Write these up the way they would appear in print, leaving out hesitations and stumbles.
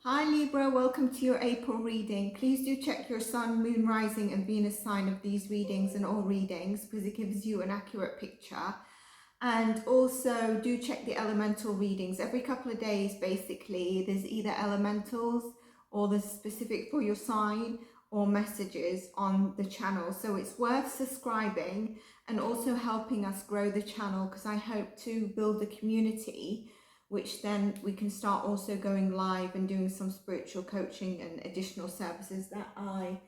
Hi Libra, welcome to your April reading. Please do check your Sun, Moon, Rising and Venus sign of these readings and all readings because it gives you an accurate picture. And also do check the elemental readings. Every couple of days basically there's either elementals or there's specific for your sign or messages on the channel. So it's worth subscribing and also helping us grow the channel because I hope to build a community which then we can start also going live and doing some spiritual coaching and additional services that I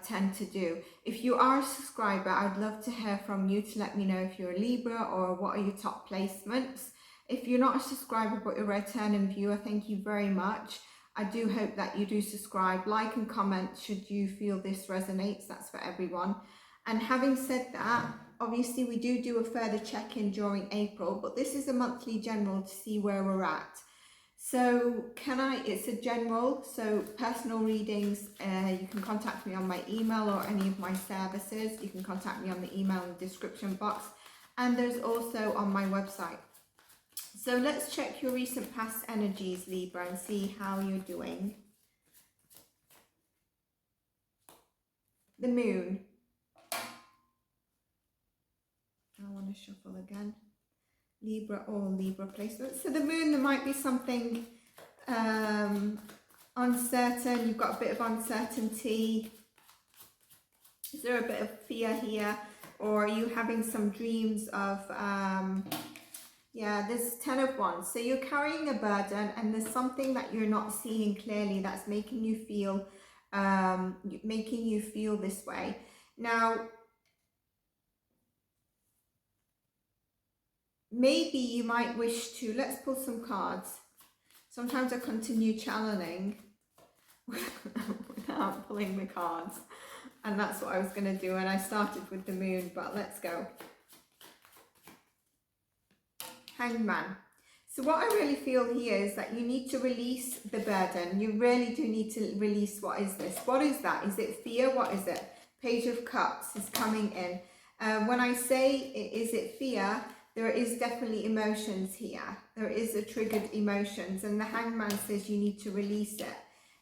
tend to do. If you are a subscriber, I'd love to hear from you to let me know if you're a Libra or what are your top placements. If you're not a subscriber but you're a returning viewer, thank you very much. I do hope that you do subscribe, like and comment should you feel this resonates. That's for everyone. And having said that, obviously we do a further check-in during April, but this is a monthly general to see where we're at. So it's a general, so personal readings, you can contact me on my email or any of my services. You can contact me on the email in the description box, and there's also on my website. So let's check your recent past energies, Libra, and see how you're doing. The moon. I want to shuffle again. Libra or Libra placement. So the moon, there might be something uncertain. You've got a bit of uncertainty. Is there a bit of fear here? Or are you having some dreams of, yeah, there's 10 of Wands. So you're carrying a burden and there's something that you're not seeing clearly that's making you feel this way. Now, maybe you might wish to, let's pull some cards. Sometimes I continue channeling without pulling the cards. And that's what I was going to do. And I started with the moon, but let's go. Hanged Man. So what I really feel here is that you need to release the burden. You really do need to release, what is this? What is that? Is it fear? What is it? Page of Cups is coming in. When I say, is it fear? There is definitely emotions here. There is a triggered emotions, and the Hanged Man says you need to release it.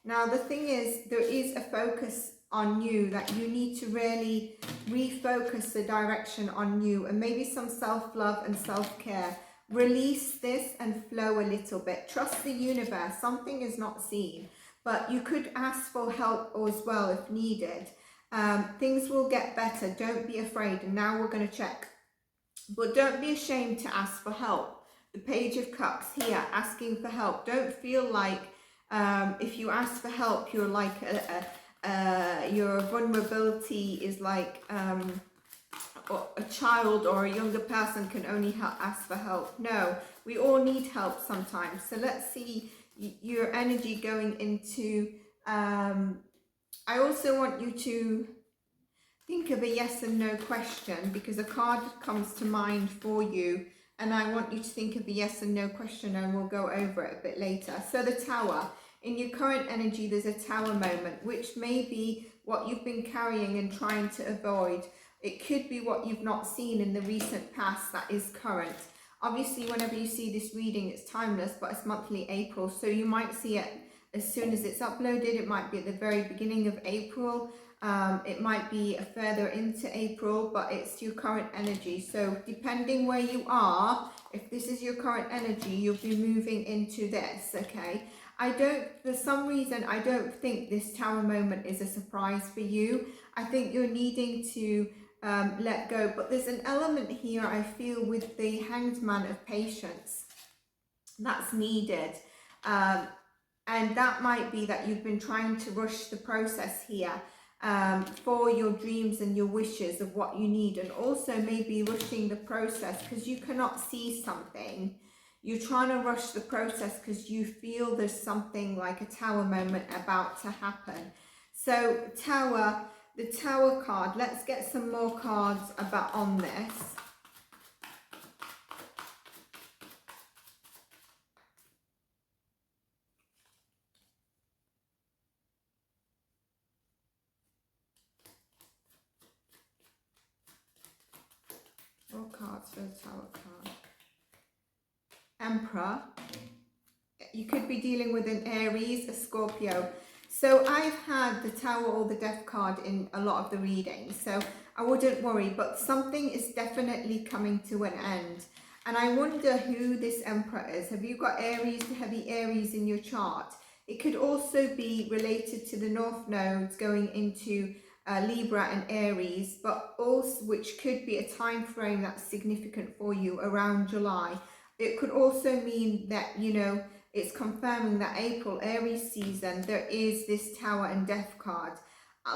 Now the thing is, there is a focus on you that you need to really refocus the direction on you, and maybe some self-love and self-care. Release this and flow a little bit. Trust the universe. Something is not seen, but you could ask for help as well if needed. Things will get better. Don't be afraid. And now we're going to check. But don't be ashamed to ask for help. The Page of Cups here, asking for help. Don't feel like if you ask for help, you're like your vulnerability is like a child or a younger person can only ask for help. No, we all need help sometimes. So let's see your energy going into. I also want you to think of a yes and no question, because a card comes to mind for you, and I want you to think of a yes and no question, and we'll go over it a bit later. So the Tower. In your current energy, there's a Tower moment, which may be what you've been carrying and trying to avoid. It could be what you've not seen in the recent past that is current. Obviously, whenever you see this reading, it's timeless, but it's monthly April, so you might see it as soon as it's uploaded. It might be at the very beginning of April. It might be further into April, but it's your current energy. So depending where you are, if this is your current energy, you'll be moving into this, okay? For some reason, I don't think this Tower moment is a surprise for you. I think you're needing to let go, but there's an element here, I feel, with the Hanged Man of patience that's needed. And that might be that you've been trying to rush the process here. For your dreams and your wishes of what you need, and also maybe rushing the process because you cannot see something. You're trying to rush the process because you feel there's something like a Tower moment about to happen. So Tower, the Tower card, let's get some more cards about on this. More cards for the Tower card. Emperor. you could be dealing with an Aries, a Scorpio. So I've had the Tower or the Death card in a lot of the readings, so I wouldn't worry, but something is definitely coming to an end. And I wonder who this Emperor is. Have you got Aries, heavy Aries in your chart? It could also be related to the North nodes going into Libra and Aries, but also which could be a time frame that's significant for you around July. It could also mean that, you know, it's confirming that April, Aries season, there is this Tower and Death card.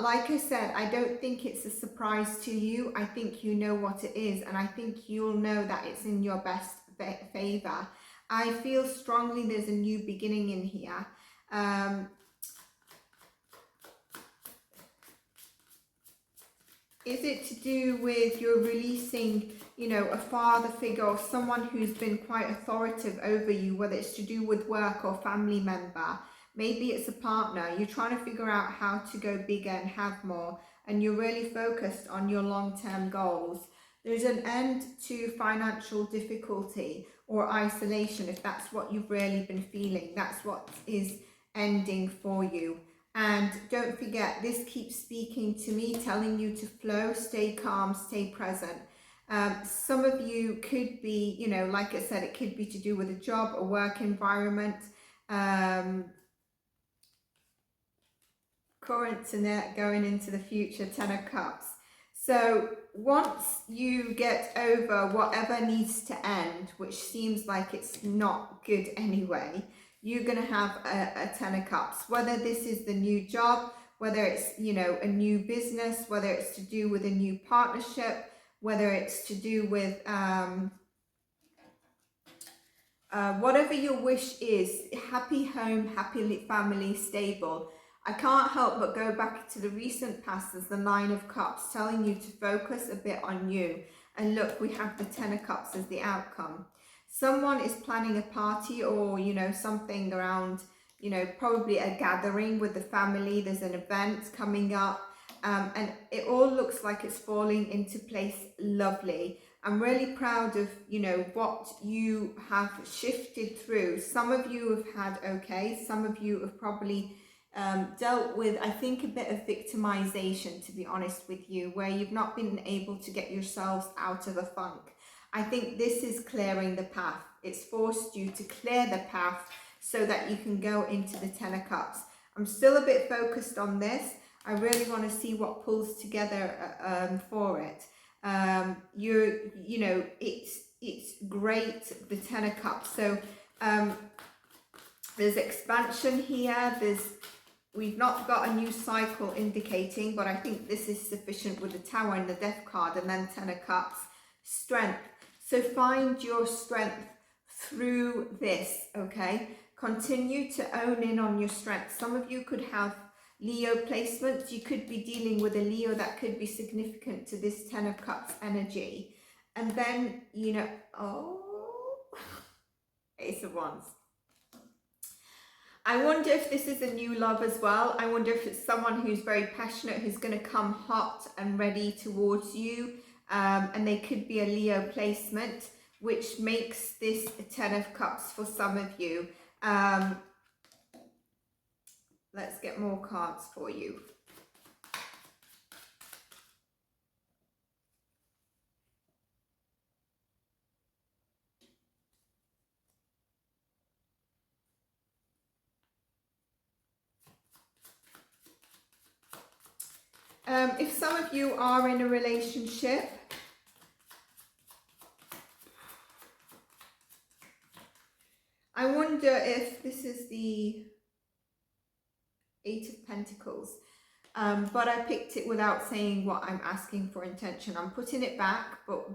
Like I said, I don't think it's a surprise to you. I think you know what it is, and I think you'll know that it's in your best favor. I feel strongly there's a new beginning in here. Is it to do with you're releasing, you know, a father figure or someone who's been quite authoritative over you, whether it's to do with work or family member? Maybe it's a partner. You're trying to figure out how to go bigger and have more, and you're really focused on your long-term goals. There's an end to financial difficulty or isolation if that's what you've really been feeling. That's what is ending for you. And don't forget, this keeps speaking to me, telling you to flow, stay calm, stay present. Some of you could be, you know, like I said, it could be to do with a job, a work environment, current to net, going into the future, 10 of Cups. So once you get over whatever needs to end, which seems like it's not good anyway, you're going to have a 10 of Cups, whether this is the new job, whether it's, you know, a new business, whether it's to do with a new partnership, whether it's to do with whatever your wish is, happy home, happy family, stable. I can't help but go back to the recent past as the 9 of Cups, telling you to focus a bit on you. And look, we have the 10 of Cups as the outcome. Someone is planning a party or, you know, something around, you know, probably a gathering with the family. There's an event coming up, and it all looks like it's falling into place lovely. I'm really proud of, you know, what you have shifted through. Some of you have had okay, some of you have probably dealt with, I think, a bit of victimization, to be honest with you, where you've not been able to get yourselves out of a funk. I think this is clearing the path. It's forced you to clear the path so that you can go into the 10 of Cups. I'm still a bit focused on this. I really want to see what pulls together for it. You know, it's great, the 10 of Cups. So there's expansion here. We've not got a new cycle indicating, but I think this is sufficient with the Tower and the Death card, and then 10 of Cups, strength. So find your strength through this, okay? Continue to own in on your strength. Some of you could have Leo placements. You could be dealing with a Leo that could be significant to this 10 of Cups energy. And then, you know, oh, Ace of Wands. I wonder if this is a new love as well. I wonder if it's someone who's very passionate, who's going to come hot and ready towards you. And they could be a Leo placement, which makes this a 10 of Cups for some of you. Let's get more cards for you. If some of you are in a relationship, I wonder if this is the 8 of Pentacles, but I picked it without saying what I'm asking for intention. I'm putting it back, but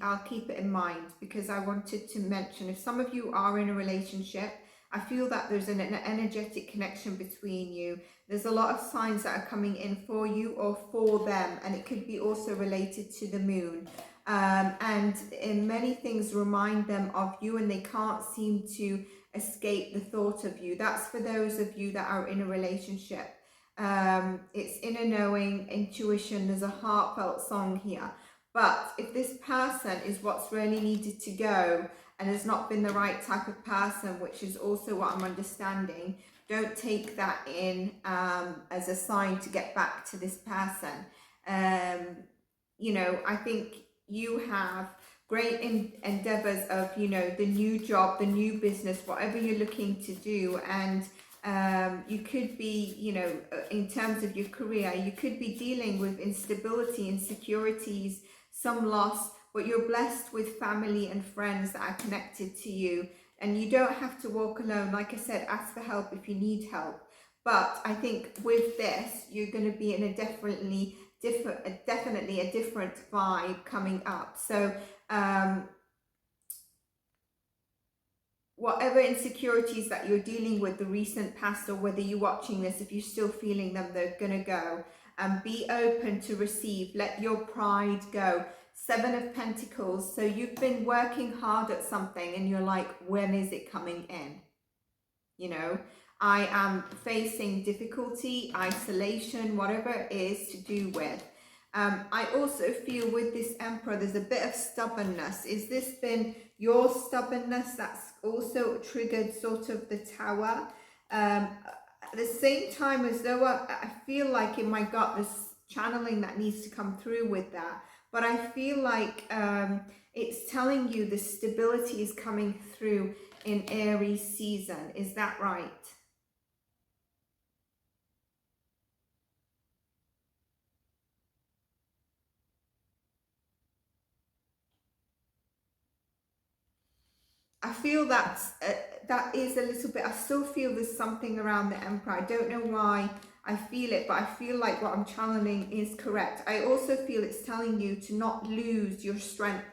I'll keep it in mind because I wanted to mention if some of you are in a relationship, I feel that there's an energetic connection between you. There's a lot of signs that are coming in for you or for them, and it could be also related to the moon. And in many things remind them of you, and they can't seem to escape the thought of you. That's for those of you that are in a relationship. It's inner knowing, intuition. There's a heartfelt song here. But if this person is what's really needed to go, and has not been the right type of person, which is also what I'm understanding, don't take that in as a sign to get back to this person. You know, I think you have great endeavors of, you know, the new job, the new business, whatever you're looking to do. And you could be, you know, in terms of your career, you could be dealing with instability, insecurities, some loss, but you're blessed with family and friends that are connected to you. And you don't have to walk alone. Like I said, ask for help if you need help. But I think with this, you're going to be in a definitely a different vibe coming up. So whatever insecurities that you're dealing with, the recent past, or whether you're watching this, if you're still feeling them, they're going to go. And be open to receive. Let your pride go. 7 of Pentacles. So you've been working hard at something and you're like, when is it coming in? You know, I am facing difficulty, isolation, whatever it is to do with. I also feel with this Emperor, there's a bit of stubbornness. Is this been your stubbornness that's also triggered sort of the Tower? At the same time, as though I feel like in my gut, there's channeling that needs to come through with that. But I feel like it's telling you the stability is coming through in Aries season. Is that right? I feel that is a little bit, I still feel there's something around the Emperor. I don't know why I feel it, but I feel like what I'm channeling is correct. I also feel it's telling you to not lose your strength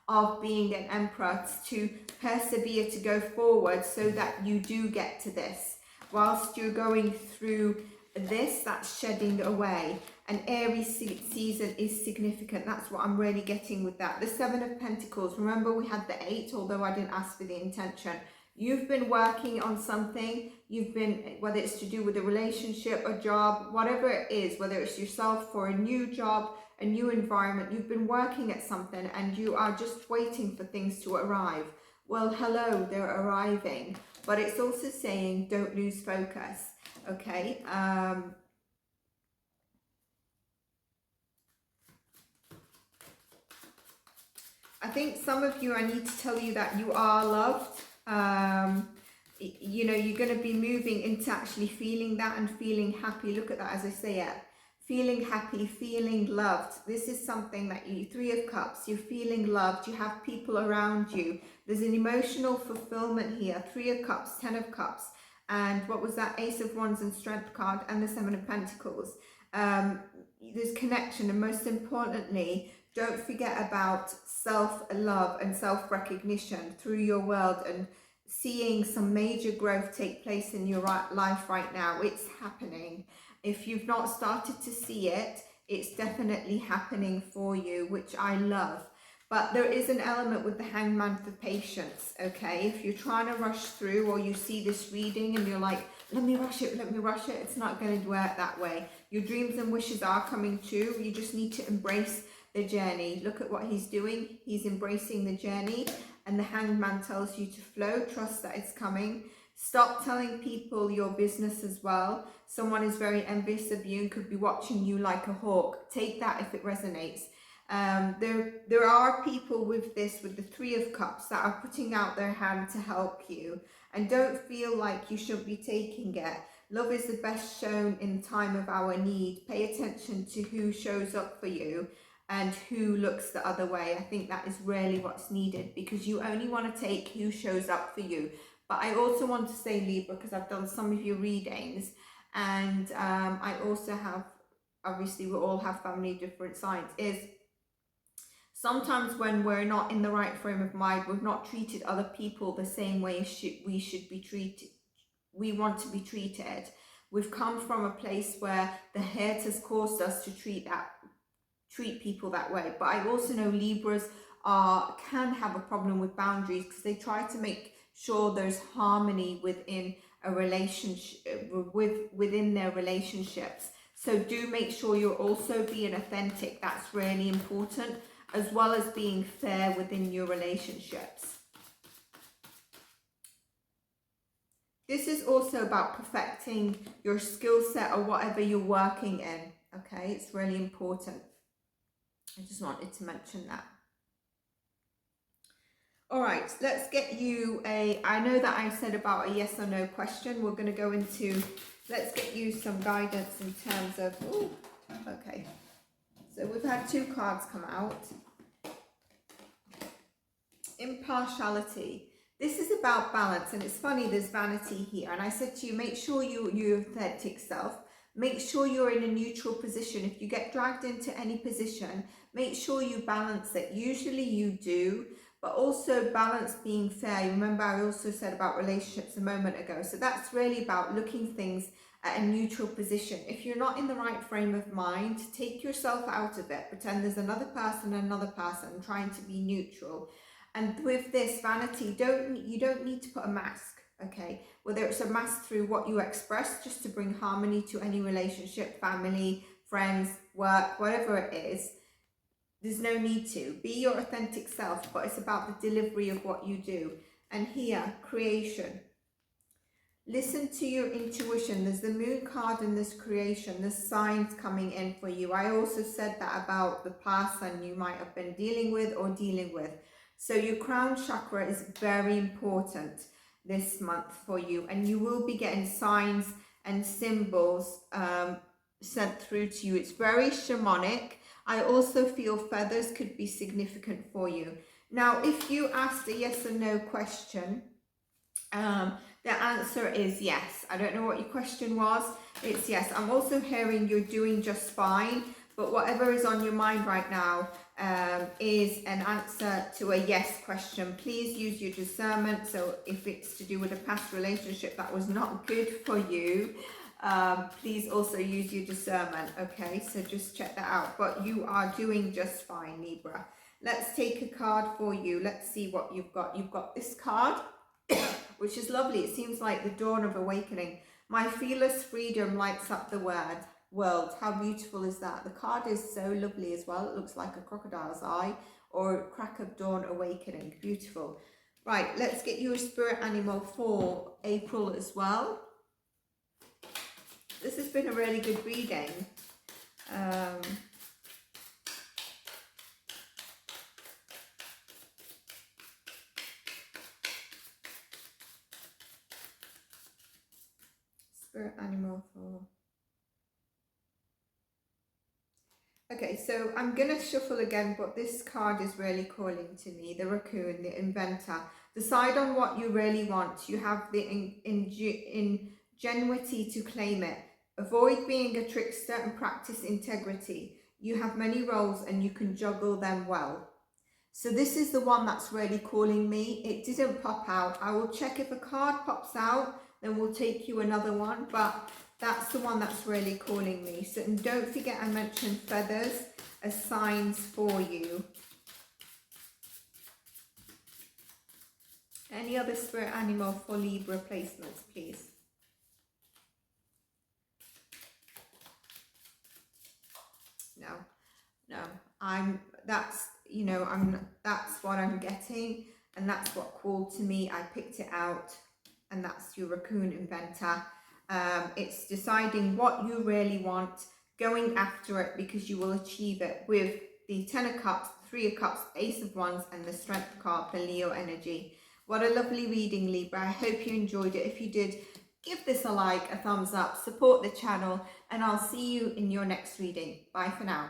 of being an Emperor, to persevere, to go forward so that you do get to this. Whilst you're going through this, that's shedding away. And Aries season is significant. That's what I'm really getting with that. The 7 of Pentacles. Remember, we had the 8, although I didn't ask for the intention. You've been working on something. You've been, whether it's to do with a relationship, a job, whatever it is, whether it's yourself for a new job, a new environment, you've been working at something and you are just waiting for things to arrive. Well, hello, they're arriving. But it's also saying don't lose focus. Okay. I think some of you, I need to tell you that you are loved. You know, you're going to be moving into actually feeling that and feeling happy. Look at that as I say it. Feeling happy, feeling loved. This is something that you, 3 of Cups, you're feeling loved. You have people around you. There's an emotional fulfillment here. 3 of Cups, 10 of Cups. And what was that? Ace of Wands and Strength card, and the 7 of Pentacles. There's connection, and most importantly, don't forget about self-love and self-recognition through your world, and seeing some major growth take place in your life right now. It's happening. If you've not started to see it, it's definitely happening for you, which I love. But there is an element with the Hangman for patience, okay? If you're trying to rush through, or you see this reading and you're like, let me rush it, it's not going to work that way. Your dreams and wishes are coming true. You just need to embrace the journey. Look at what he's doing. He's embracing the journey, and the Hangman tells you to flow, trust that it's coming. Stop telling people your business as well. Someone is very envious of you and could be watching you like a hawk. Take that if it resonates. There are people with this, with the 3 of Cups, that are putting out their hand to help you, and don't feel like you should be taking it. Love is the best shown in time of our need. Pay attention to who shows up for you and who looks the other way. I think that is really what's needed, because you only want to take who shows up for you. But I also want to say, Libra, because I've done some of your readings, and I also have, obviously we all have family different signs, is sometimes when we're not in the right frame of mind, we've not treated other people the same way we should be treated. We want to be treated. We've come from a place where the hurt has caused us to treat people that way. But I also know Libras can have a problem with boundaries, because they try to make sure there's harmony within a relationship, within their relationships. So do make sure you're also being authentic. That's really important, as well as being fair within your relationships. This is also about perfecting your skill set or whatever you're working in. Okay, it's really important. I just wanted to mention that. All right, let's get you I know that I said about a yes or no question. We're going to go into, let's get you some guidance in terms of, ooh, okay. So we've had 2 cards come out. Impartiality. This is about balance, and it's funny, there's vanity here. And I said to you, make sure you're your authentic self. Make sure you're in a neutral position. If you get dragged into any position, make sure you balance it. Usually you do, but also balance being fair. Remember, I also said about relationships a moment ago. So that's really about looking things at a neutral position. If you're not in the right frame of mind, take yourself out of it. Pretend there's another person trying to be neutral. And with this vanity, you don't need to put a mask, okay? Whether it's a mask through what you express, just to bring harmony to any relationship, family, friends, work, whatever it is, there's no need to. Be your authentic self, but it's about the delivery of what you do. And here, creation. Listen to your intuition. There's the moon card in this creation. There's signs coming in for you. I also said that about the person you might have been dealing with or dealing with. So your crown chakra is very important this month for you, and you will be getting signs and symbols sent through to you. It's very shamanic. I also feel feathers could be significant for you. Now, if you asked a yes or no question, the answer is yes. I don't know what your question was. It's yes. I'm also hearing you're doing just fine, but whatever is on your mind right now is an answer to a yes question. Please use your discernment. So if it's to do with a past relationship that was not good for you, please also use your discernment. Okay, so just check that out. But you are doing just fine, Libra. Let's take a card for you. Let's see what you've got. You've got this card, which is lovely. It seems like the dawn of awakening. My fearless freedom lights up the world. How beautiful is that? The card is so lovely as well. It looks like a crocodile's eye or crack of dawn awakening. Beautiful. Right, let's get you a spirit animal for April as well. This has been a really good reading. Spirit animal for... Okay, so I'm going to shuffle again, but this card is really calling to me. The raccoon, the inventor. Decide on what you really want. You have the ingenuity to claim it. Avoid being a trickster and practice integrity. You have many roles and you can juggle them well. So this is the one that's really calling me. It didn't pop out. I will check if a card pops out, then we'll take you another one. But that's the one that's really calling me. So, and don't forget I mentioned feathers as signs for you. Any other spirit animal for Libra placements, please? No, that's what I'm getting, and that's what called to me. I picked it out, and that's your raccoon inventor. It's deciding what you really want, going after it, because you will achieve it with the 10 of Cups, 3 of Cups, Ace of Wands, and the Strength card, the Leo energy. What a lovely reading, Libra. I hope you enjoyed it. If you did, give this a like, a thumbs up, support the channel, and I'll see you in your next reading. Bye for now.